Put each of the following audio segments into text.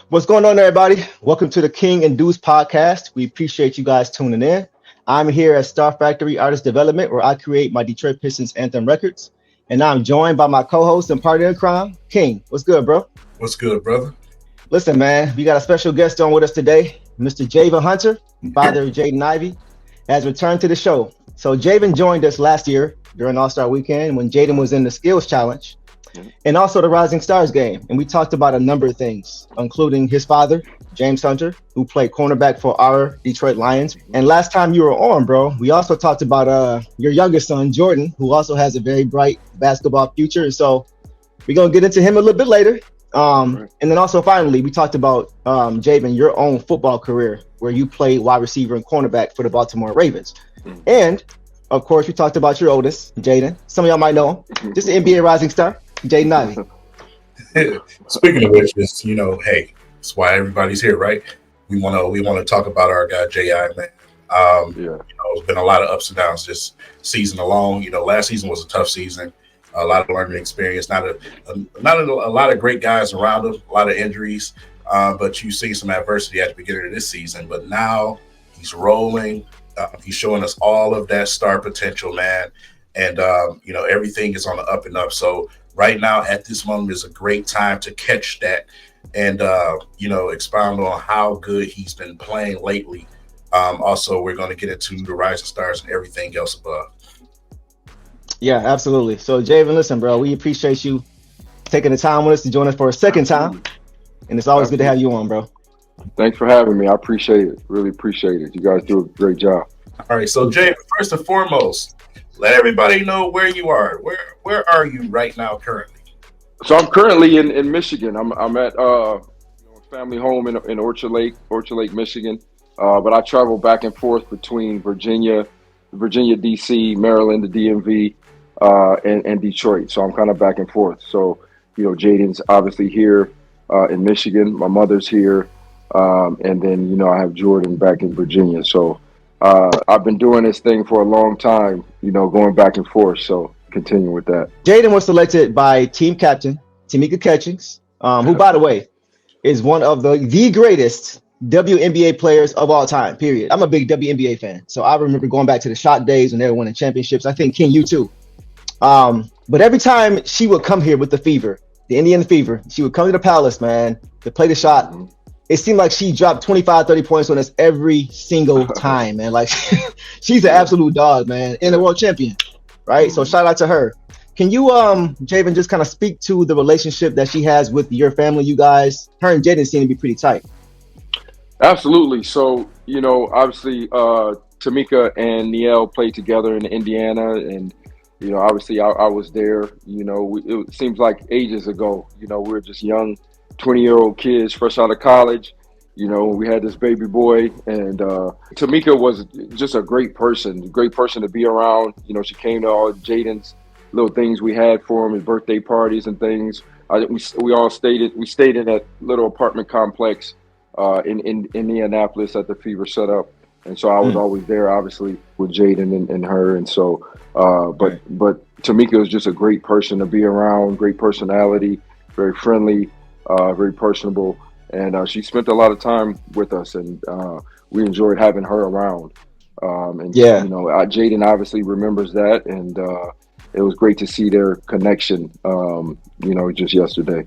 What's going on, everybody? Welcome to the King and Deuce podcast. We appreciate you guys tuning in. I'm here at Star Factory Artist Development, where I create my Detroit Pistons anthem records. And I'm joined by my co-host and partner in crime, King. What's good, bro? What's good, brother? Listen, man, we got a special guest on with us today. Mr. Javin Hunter, father of Jaden Ivey, has returned to the show. So Javin joined us last year during All-Star Weekend when Jaden was in the Skills Challenge and also the Rising Stars game. And we talked about a number of things, including his father, James Hunter, who played cornerback for our Detroit Lions. And last time you were on, bro, we also talked about your youngest son, Jordan, who also has a very bright basketball future. And so we're going to get into him a little bit later. And then also finally, we talked about, Javin, your own football career, where you played wide receiver and cornerback for the Baltimore Ravens. And, of course, we talked about your oldest, Jaden. Some of y'all might know him. Just an NBA rising star, Jaden Ivey. Speaking of which, hey, that's why everybody's here, right? We want to talk about our guy J.I., man. It's been a lot of ups and downs this season alone. Last season was a tough season. A lot of learning experience, not a lot of great guys around him, a lot of injuries, but you see some adversity at the beginning of this season. But now he's rolling. He's showing us all of that star potential, man. And, everything is on the up and up. So right now at this moment is a great time to catch that and, expound on how good he's been playing lately. Also, we're going to get into the Rising Stars and everything else above. Yeah, absolutely. So, Javin, listen, bro, we appreciate you taking the time with us to join us for a second time. And it's always good to have you on, bro. Thanks for having me. I appreciate it. Really appreciate it. You guys do a great job. All right. So, Javin, first and foremost, let everybody know where you are. Where are you right now currently? So I'm currently in Michigan. I'm at family home in Orchard Lake, Michigan. But I travel back and forth between Virginia, D.C., Maryland, the DMV, and Detroit. So I'm kind of back and forth. So, Jaden's obviously here in Michigan. My mother's here. And then, I have Jordan back in Virginia. So I've been doing this thing for a long time, going back and forth. So continue with that. Jaden was selected by team captain Tamika Catchings, who, by the way, is one of the greatest WNBA players of all time, period. I'm a big WNBA fan. So I remember going back to the Shot days when they were winning championships. I think, King, you too. But every time she would come here with the fever, the Indiana fever, she would come to the Palace, man, to play the Shot. It seemed like she dropped 25, 30 points on us every single time, man. Like, she's an absolute dog, man, and a world champion, right? So shout out to her. Can you, Javin, just kind of speak to the relationship that she has with your family, you guys? Her and Jaden seem to be pretty tight. Absolutely. So, obviously, Tamika and Niele played together in Indiana, and, obviously I was there. It seems like ages ago. We were just young 20-year-old kids fresh out of college. We had this baby boy, and Tamika was just a great person to be around. She came to all Jaden's little things we had for him, his birthday parties and things. We stayed in that little apartment complex in Indianapolis at the Fever setup. And so I was always there, obviously, with Jaden and her. And so, but Tamika was just a great person to be around, great personality, very friendly, very personable. And she spent a lot of time with us, and we enjoyed having her around. Jaden obviously remembers that, and it was great to see their connection, just yesterday.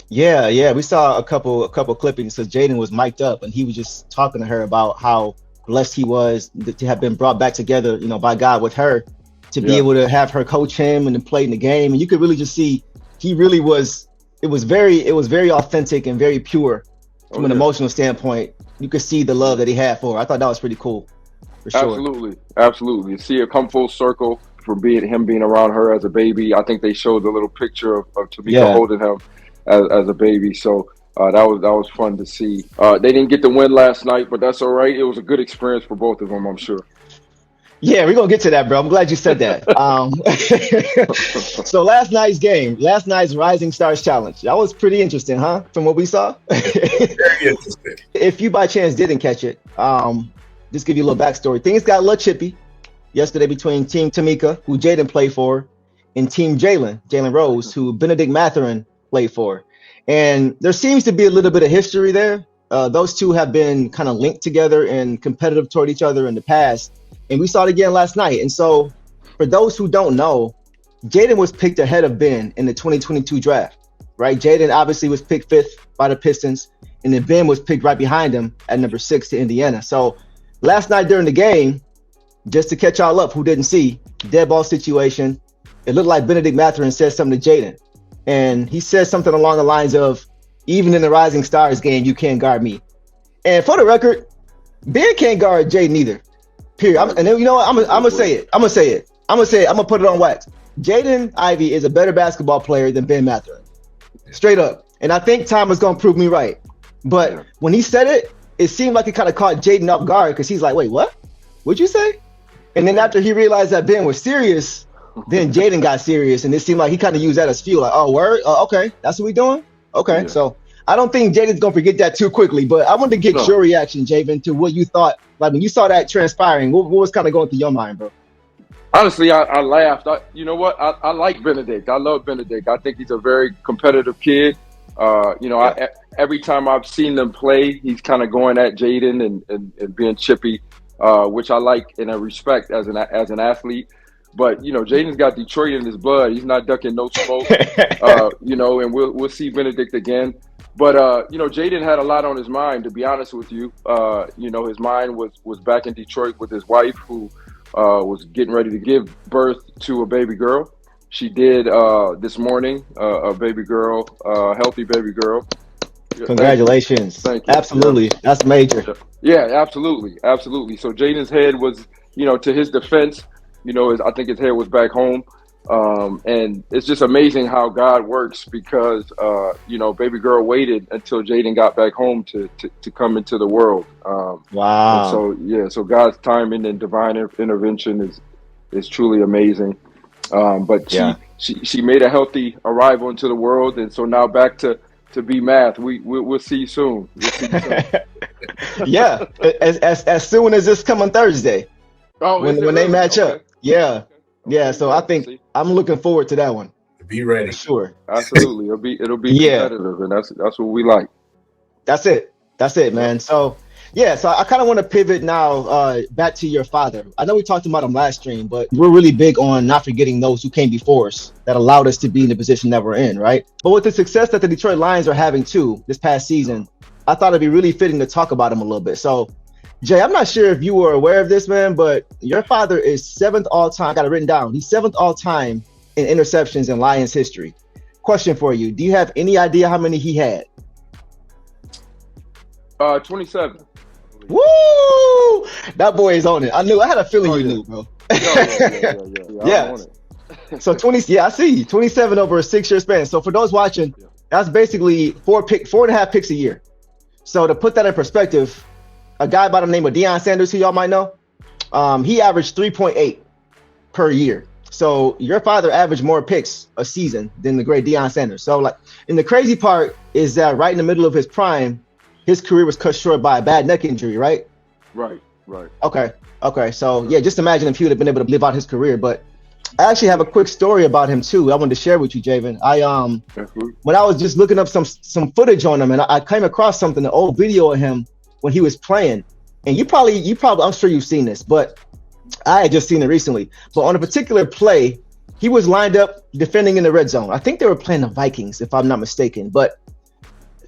Yeah, we saw a couple clippings. So Jaden was mic'd up, and he was just talking to her about how blessed he was to have been brought back together, by God with her, to be able to have her coach him and then play in the game. And you could really just see he really was. It was very authentic and very pure from an emotional standpoint. You could see the love that he had for her. I thought that was pretty cool. For sure. Absolutely. You see it come full circle from him being around her as a baby. I think they showed the little picture of Tamika holding him as a baby. So that was fun to see. They didn't get the win last night, but that's all right. It was a good experience for both of them, I'm sure. Yeah, we're going to get to that, bro. I'm glad you said that. So last night's Rising Stars Challenge, that was pretty interesting, huh? From what we saw? Very interesting. If you by chance didn't catch it, just give you a little backstory. Things got a little chippy yesterday between Team Tamika, who Jaden played for, and Team Jalen Rose, who Benedict Mathurin played for. And there seems to be a little bit of history there. Those two have been kind of linked together and competitive toward each other in the past. And we saw it again last night. And so for those who don't know, Jaden was picked ahead of Ben in the 2022 draft, right? Jaden obviously was picked 5th by the Pistons, and then Ben was picked right behind him at number 6 to Indiana. So last night during the game, just to catch y'all up who didn't see, dead ball situation, it looked like Benedict Mathurin said something to Jaden. And he said something along the lines of, even in the Rising Stars game, you can't guard me. And for the record, Ben can't guard Jaden either. Period. And then, you know what? I'm gonna say it. I'm gonna put it on wax. Jaden Ivey is a better basketball player than Ben Mathurin. Straight up. And I think time is gonna prove me right. But when he said it, it seemed like it kind of caught Jaden off guard because he's like, wait, what? What'd you say? And then after he realized that Ben was serious, then Jaden got serious, and it seemed like he kind of used that as fuel. Like, oh, word? Okay, that's what we doing? Okay, so I don't think Jaden's going to forget that too quickly, but I wanted to get your reaction, Javin, to what you thought. Like, when you saw that transpiring, what was kind of going through your mind, bro? Honestly, I laughed. You know what? I like Benedict. I love Benedict. I think he's a very competitive kid. Every time I've seen them play, he's kind of going at Jaden and being chippy, which I like and I respect as an athlete. But, Jaden's got Detroit in his blood. He's not ducking no smoke, and we'll see Benedict again. But, Jaden had a lot on his mind, to be honest with you. His mind was back in Detroit with his wife, who was getting ready to give birth to a baby girl. She did this morning, a baby girl, healthy baby girl. Congratulations. Thank you. Absolutely. Yeah. That's major. Yeah, absolutely. Absolutely. So Jaden's head was, to his defense, I think his head was back home. And it's just amazing how God works because, baby girl waited until Jaden got back home to come into the world. Wow. So God's timing and divine intervention is truly amazing. But she made a healthy arrival into the world. And so now back to be math. We'll see you soon. Yeah. As soon as this coming Thursday. Oh, when they match up. Yeah. Yeah. So I think I'm looking forward to that one. Be ready. Sure. Absolutely. It'll be competitive, and that's what we like. That's it, man. So so I kind of want to pivot now back to your father. I know we talked about him last stream, but we're really big on not forgetting those who came before us that allowed us to be in the position that we're in, right? But with the success that the Detroit Lions are having too this past season, I thought it'd be really fitting to talk about him a little bit. So Jay, I'm not sure if you were aware of this, man, but your father is 7th all time. I got it written down. He's 7th all time in interceptions in Lions history. Question for you. Do you have any idea how many he had? 27. Woo! That boy is on it. I had a feeling you knew, bro. Yeah. So 20, I see 27 over a 6-year span. So for those watching, that's basically 4.5 picks a year. So to put that in perspective, a guy by the name of Deion Sanders, who y'all might know, he averaged 3.8 per year. So your father averaged more picks a season than the great Deion Sanders. So and the crazy part is that right in the middle of his prime, his career was cut short by a bad neck injury, right? Right. Okay. So just imagine if he would have been able to live out his career. But I actually have a quick story about him too. I wanted to share with you, Javin. When I was just looking up some footage on him, and I came across something, an old video of him when he was playing. And you probably, I'm sure you've seen this, but I had just seen it recently. But on a particular play, he was lined up defending in the red zone. I think they were playing the Vikings, if I'm not mistaken. But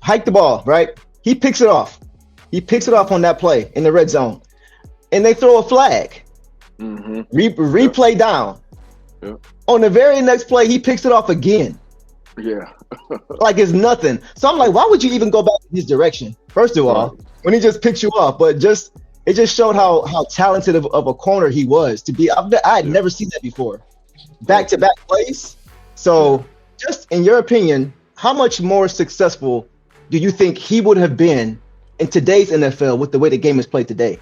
hike the ball, right? He picks it off. He picks it off on that play in the red zone. And they throw a flag. Mm-hmm. Replay down. Yeah. On the very next play, he picks it off again. Yeah. Like it's nothing. So I'm like, why would you even go back in his direction? First of all, when he just picks you off, but it just showed how talented of a corner he was to be. I had never seen that before. Back-to-back plays. So just in your opinion, how much more successful do you think he would have been in today's NFL with the way the game is played today?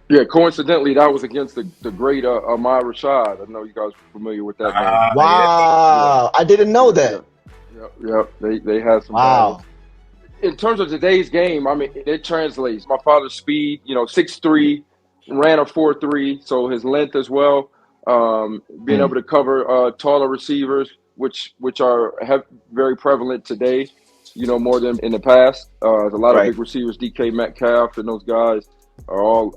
Yeah, coincidentally, that was against the great Ahmad Rashad. I know you guys are familiar with that name. Wow, I didn't know that. Yeah. They had some. Wow. In terms of today's game, I mean, it translates. My father's speed, 6'3", ran a 4.3, so his length as well. Being able to cover taller receivers, which are very prevalent today. more than in the past. There's a lot of Right. big receivers, DK Metcalf and those guys are all,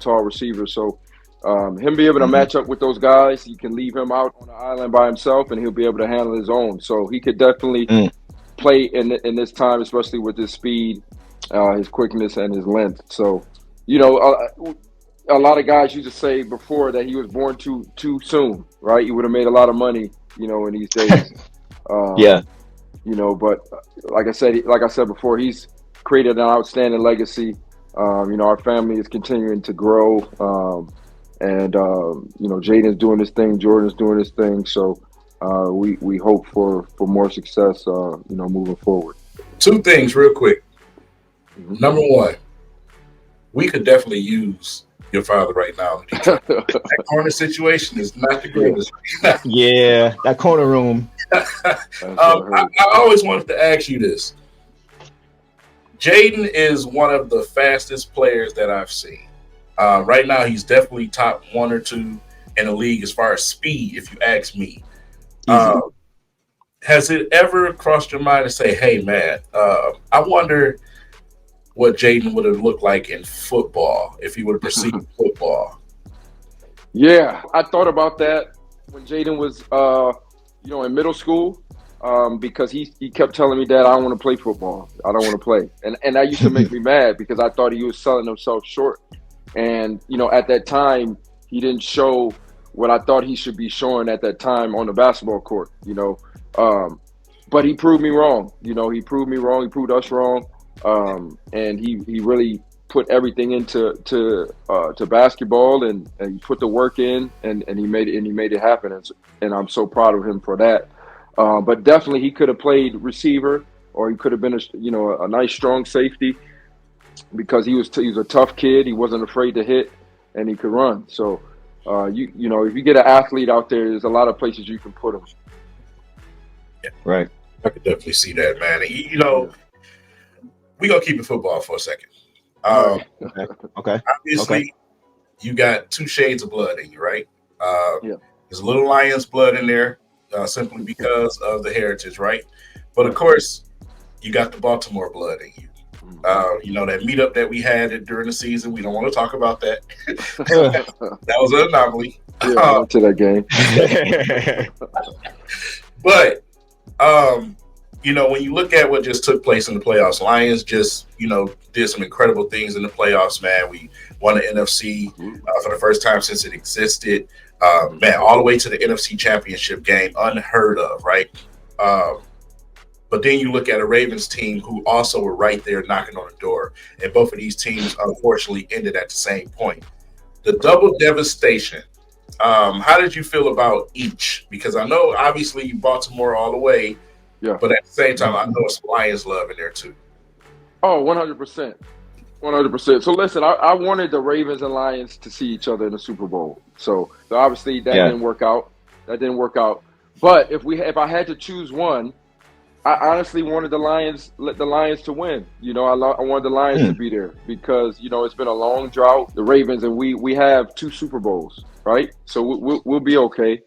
tall receivers. So him be able to match up with those guys, you can leave him out on the island by himself and he'll be able to handle his own. So he could definitely play in this time, especially with his speed, his quickness, and his length. So, a lot of guys used to say before that he was born too soon, right? He would have made a lot of money, in these days. Yeah. But like I said before, he's created an outstanding legacy. Our family is continuing to grow, and Jaden's doing his thing, Jordan's doing his thing. So we hope for more success, moving forward. Two things, real quick. Number one, we could definitely use your father right now. That corner situation is not the greatest. Yeah, that corner room. I always wanted to ask you this. Jaden is one of the fastest players that I've seen. Right now, he's definitely top 1 or 2 in the league as far as speed, if you ask me. Has it ever crossed your mind to say, hey, man, I wonder what Jaden would have looked like in football if he would have pursued football? Yeah, I thought about that when Jaden was, in middle school, because he kept telling me, Dad, I don't want to play football. I don't want to play. And that used to make me mad because I thought he was selling himself short. And, at that time, he didn't show what I thought he should be showing at that time on the basketball court, But he proved me wrong. He proved me wrong. He proved us wrong. And he really put everything into to basketball and he put the work in and he made it happen. And I'm so proud of him for that. But definitely he could have played receiver or he could have been a nice strong safety because he was a tough kid. He wasn't afraid to hit and he could run. So if you get an athlete out there, there's a lot of places you can put him. Yeah. Right. I could definitely see that, man. We're going to keep it football for a second. Okay. Obviously, you got 2 shades of blood in you, right? Yeah. There's a little Lions blood in there simply because of the heritage, right? But, of course, you got the Baltimore blood in you. That meetup that we had during the season, we don't want to talk about that. That was an anomaly. Yeah, to that game. But, when you look at what just took place in the playoffs, Lions just, did some incredible things in the playoffs, man. We won the NFC for the first time since it existed. Man, all the way to the NFC Championship game, unheard of, right? But then you look at a Ravens team who also were right there knocking on the door. And both of these teams, unfortunately, ended at the same point. The double devastation. How did you feel about each? Because I know, obviously, you Baltimore all the way. Yeah. But at the same time, I know it's Lions love in there, too. Oh, 100%. 100%. So, listen, I wanted the Ravens and Lions to see each other in the Super Bowl. So obviously, that didn't work out. But if I had to choose one, I honestly wanted the Lions to win. I wanted the Lions to be there because, it's been a long drought. The Ravens, and we have 2 Super Bowls, right? So we'll be okay,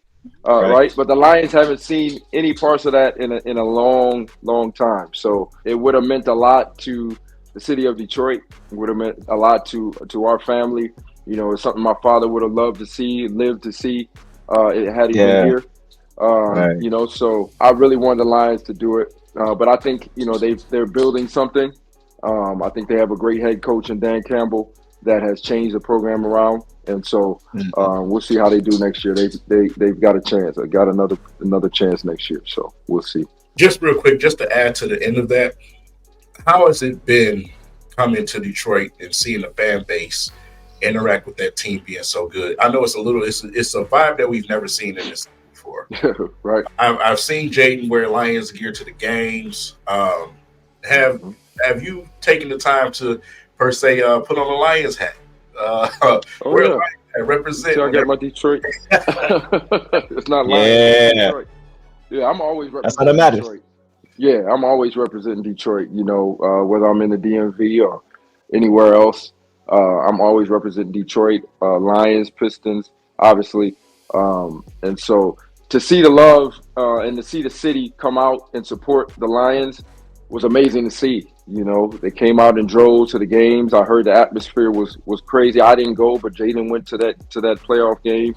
right? But the Lions haven't seen any parts of that in a long, long time. So it would have meant a lot to the city of Detroit. It would have meant a lot to our family. It's something my father would have lived to see, it had he been here. So I really wanted the Lions to do it. But I think, they're building something. I think they have a great head coach in Dan Campbell that has changed the program around. And so we'll see how they do next year. They've got a chance. They got another chance next year. So we'll see. Just real quick, just to add to the end of that, how has it been coming to Detroit and seeing the fan base interact with that team being so good? I know it's a vibe that we've never seen in this before. Right. I've seen Jaden wear Lions gear to the games. Have you taken the time to, per se, put on a Lions hat? Wear a Lions hat, represent. See, I got my Detroit. It's not Lions. Yeah. Detroit. Yeah, I'm always representing That's what matters. Detroit. Yeah, I'm always representing Detroit, whether I'm in the DMV or anywhere else. I'm always representing Detroit, Lions, Pistons, obviously. And so to see the love and to see the city come out and support the Lions, was amazing to see. You know, they came out in droves to the games. I heard the atmosphere was crazy. I didn't go, but Jaden went to that playoff game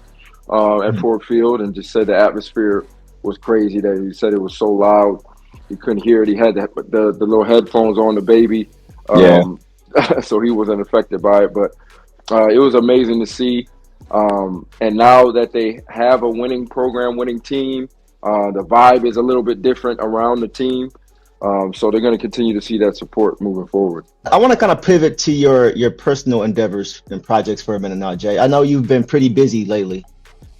at Ford Field and just said the atmosphere was crazy. That he said it was so loud he couldn't hear it. He had the little headphones on, the baby, so he wasn't affected by it. But it was amazing to see. And now that they have a winning program, winning team, the vibe is a little bit different around the team. So they're going to continue to see that support moving forward. I want to kind of pivot to your personal endeavors and projects for a minute now, Jay. I know you've been pretty busy lately,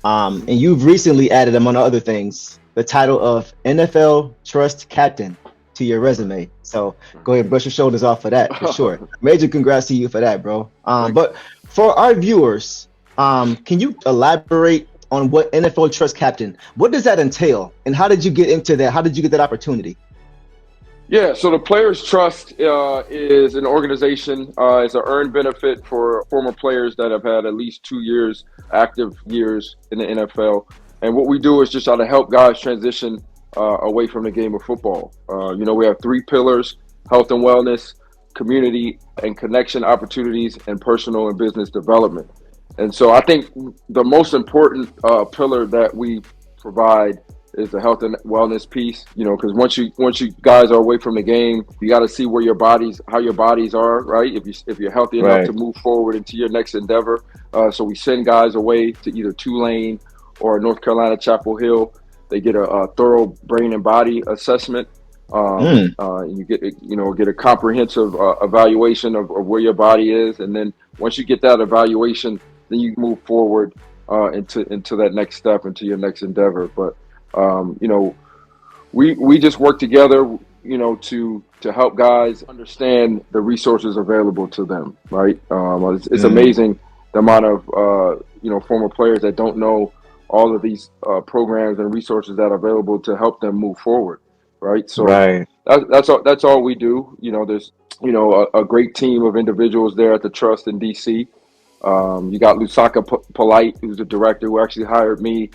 and you've recently added, among other things, the title of NFL Trust Captain to your resume. So go ahead and brush your shoulders off for that, for sure. Major congrats to you for that, bro. But for our viewers, can you elaborate on what NFL Trust Captain, what does that entail, and how did you get into that? How did you get that opportunity? Yeah, so the Players Trust is an organization. It's an earned benefit for former players that have had at least 2 years, active years in the NFL. And what we do is just try to help guys transition away from the game of football. You know, we have 3 pillars: health and wellness, community and connection opportunities, and personal and business development. And so I think the most important pillar that we provide is the health and wellness piece, you know, because once you guys are away from the game, you got to see how your bodies are, right? If you're healthy enough to move forward into your next endeavor. So we send guys away to either Tulane or North Carolina Chapel Hill. They get a thorough brain and body assessment. And you get a comprehensive evaluation of where your body is, and then once you get that evaluation, then you move forward into that next step, into your next endeavor. But you know, we just work together, you know, to help guys understand the resources available to them, right? It's amazing the amount of former players that don't know all of these programs and resources that are available to help them move forward, right? So that's all we do. You know, there's a great team of individuals there at the Trust in DC. You got Lusaka Polite, who's the director, who actually hired me.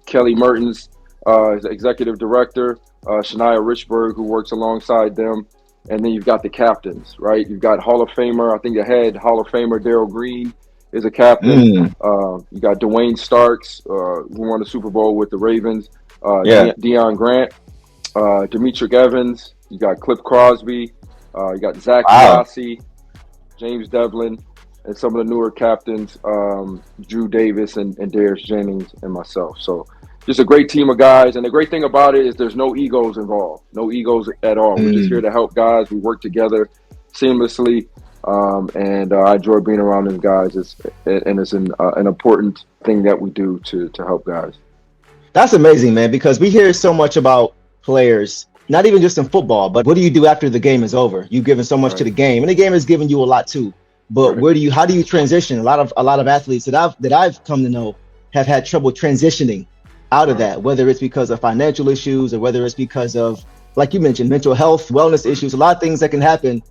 Kelly Mertens is the executive director. Shania Richburg, who works alongside them. And then you've got the captains, right? You've got Hall of Famer, I think the head Hall of Famer, Darryl Green, is a captain. You got Dwayne Starks, who won the Super Bowl with the Ravens. Deion Grant, Demetric Evans. You got Cliff Crosby. You got Zach Yassi, James Devlin, and some of the newer captains, Drew Davis and Darius Jennings and myself. So just a great team of guys. And the great thing about it is there's no egos involved, no egos at all. We're just here to help guys. We work together seamlessly. And I enjoy being around these guys. It's an important thing that we do to help guys. That's amazing, man, because we hear so much about players, not even just in football, but what do you do after the game is over? You've given so much to the game, and the game has given you a lot too. But how do you transition? A lot of athletes that I've come to know have had trouble transitioning out of that, whether it's because of financial issues or whether it's because of, like you mentioned, mental health, wellness issues, a lot of things that can happen.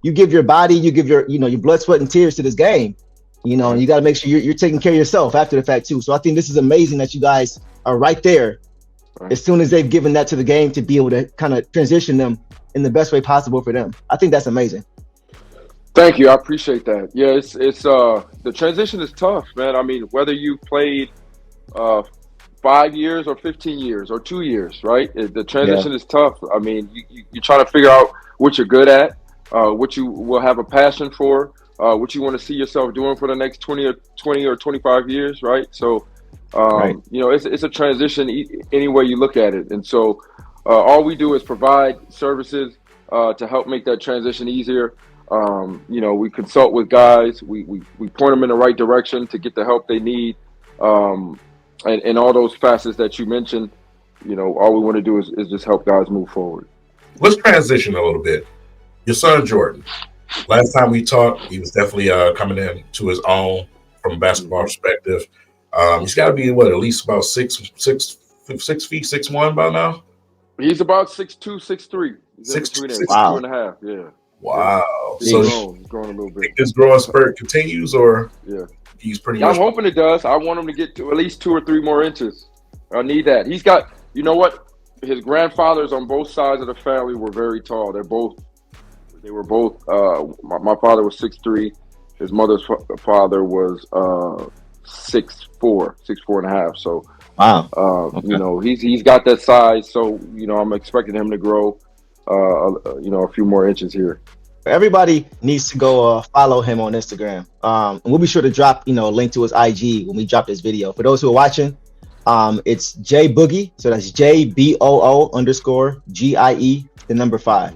You give your body, you give your blood, sweat, and tears to this game, and you got to make sure you're taking care of yourself after the fact too. So I think this is amazing that you guys are right there as soon as they've given that to the game to be able to kind of transition them in the best way possible for them. I think that's amazing. Thank you. I appreciate that. Yeah, it's the transition is tough, man. I mean, whether you played 5 years or 15 years or 2 years, right? The transition is tough. I mean, you're trying to figure out what you're good at, what you will have a passion for, what you want to see yourself doing for the next 20 or 25 years, right? So, it's a transition any way you look at it. And so all we do is provide services to help make that transition easier. We consult with guys. We point them in the right direction to get the help they need. And all those facets that you mentioned, all we want to do is just help guys move forward. Let's transition a little bit. Your son, Jordan, last time we talked, he was definitely coming in to his own from a basketball perspective. He's got to be, at least about 6 feet, 6'1" by now? He's about 6'2", 6'3". He's 2.5, yeah. Wow. He's growing a little bit. His growing spurt continues, or he's pretty much... I'm hoping it does. I want him to get to at least 2 or 3 more inches. I need that. He's got, you know what? his grandfathers on both sides of the family were very tall. They were both. My father was 6'3". His mother's father was 6'4", 6'4.5". So wow, okay. You know, he's got that size. So you know, I'm expecting him to grow, you know, a few more inches here. Everybody needs to go follow him on Instagram. And we'll be sure to drop, you know, a link to his IG when we drop this video. For those who are watching, it's J Boogie. So that's JBOO_GIE5.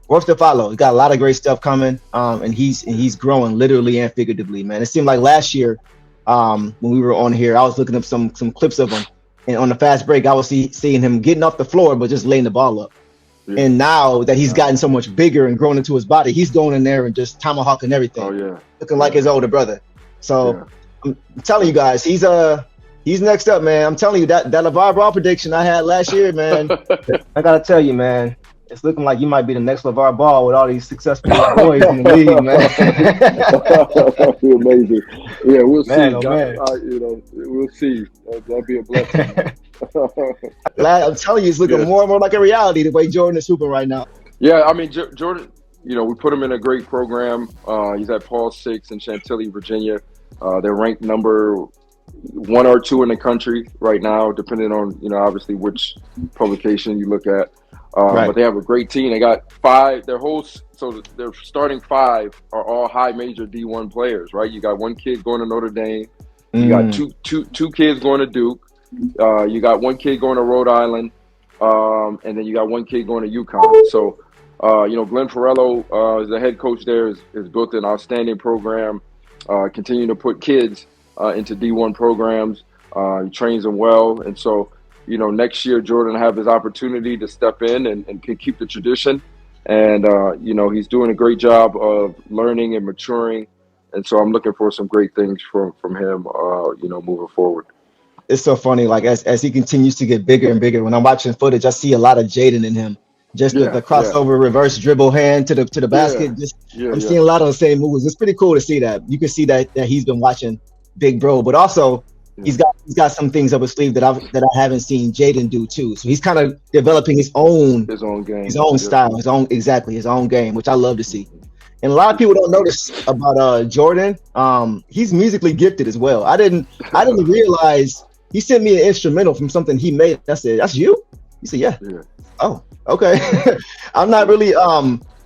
Worth the follow. He's got a lot of great stuff coming. And he's growing literally and figuratively, man. It seemed like last year, when we were on here, I was looking up some clips of him, and on the fast break, I was seeing him getting off the floor, but just laying the ball up. Yeah. And now that he's gotten so much bigger and grown into his body, he's going in there and just tomahawking everything. Oh yeah, looking like his older brother. So I'm telling you guys, he's next up, man. I'm telling you that LeVar Ball prediction I had last year, man. I gotta tell you, man, it's looking like you might be the next LeVar Ball with all these successful boys in the league, man. That'd be amazing. Yeah, we'll see. Man, oh, man. You know, we'll see. That'll be a blessing. I'm telling you, it's looking more and more like a reality the way Jordan is hooping right now. Yeah, I mean, Jordan, you know, we put him in a great program. He's at Paul 6 in Chantilly, Virginia. They're ranked number 1 or 2 in the country right now, depending on, you know, obviously which publication you look at. Right. But they have a great team. They got 5. So their starting 5 are all high major D1 players, right? You got 1 kid going to Notre Dame. You got two kids going to Duke. You got 1 kid going to Rhode Island, and then you got 1 kid going to UConn. So, you know, Glenn Ferrello, as the head coach there, has built an outstanding program, continuing to put kids into D1 programs. He trains them well. And so, you know, next year, Jordan will have his opportunity to step in and keep the tradition. And, you know, he's doing a great job of learning and maturing. And so I'm looking for some great things from him, you know, moving forward. It's so funny, like as he continues to get bigger and bigger. When I'm watching footage, I see a lot of Jaden in him. Just the crossover, reverse dribble hand to the basket. I'm seeing a lot of the same moves. It's pretty cool to see that. You can see that he's been watching Big Bro, but also he's got some things up his sleeve that I haven't seen Jaden do too. So he's kind of developing his own game, his own style, his own game, which I love to see. And a lot of people don't notice about Jordan. He's musically gifted as well. I didn't realize. He sent me an instrumental from something he made. I said, "That's you?" He said, "Yeah." Oh, okay. I'm not really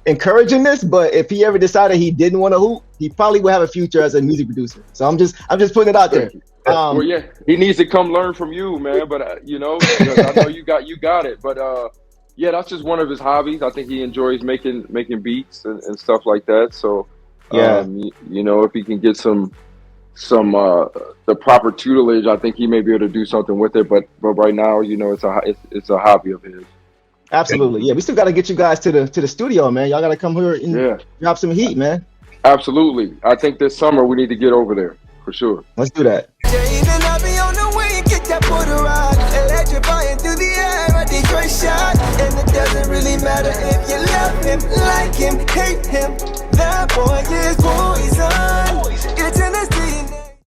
encouraging this, but if he ever decided he didn't want to hoop, he probably would have a future as a music producer. So I'm just putting it out there. Well, yeah, he needs to come learn from you, man. But you know, I know you got it. But yeah, that's just one of his hobbies. I think he enjoys making beats and stuff like that. So you know, if he can get some the proper tutelage, I think he may be able to do something with it. But right now, you know, it's a hobby of his. Absolutely, yeah. We still got to get you guys to the studio, man. Y'all got to come here and drop some heat, man. Absolutely. I think this summer we need to get over there for sure. Let's do that. Jaden Ivey on the way, get that border ride, electrifying through the air, a Detroit shot, and it doesn't really matter if you love him, like him, hate him. That boy is poison. It's in his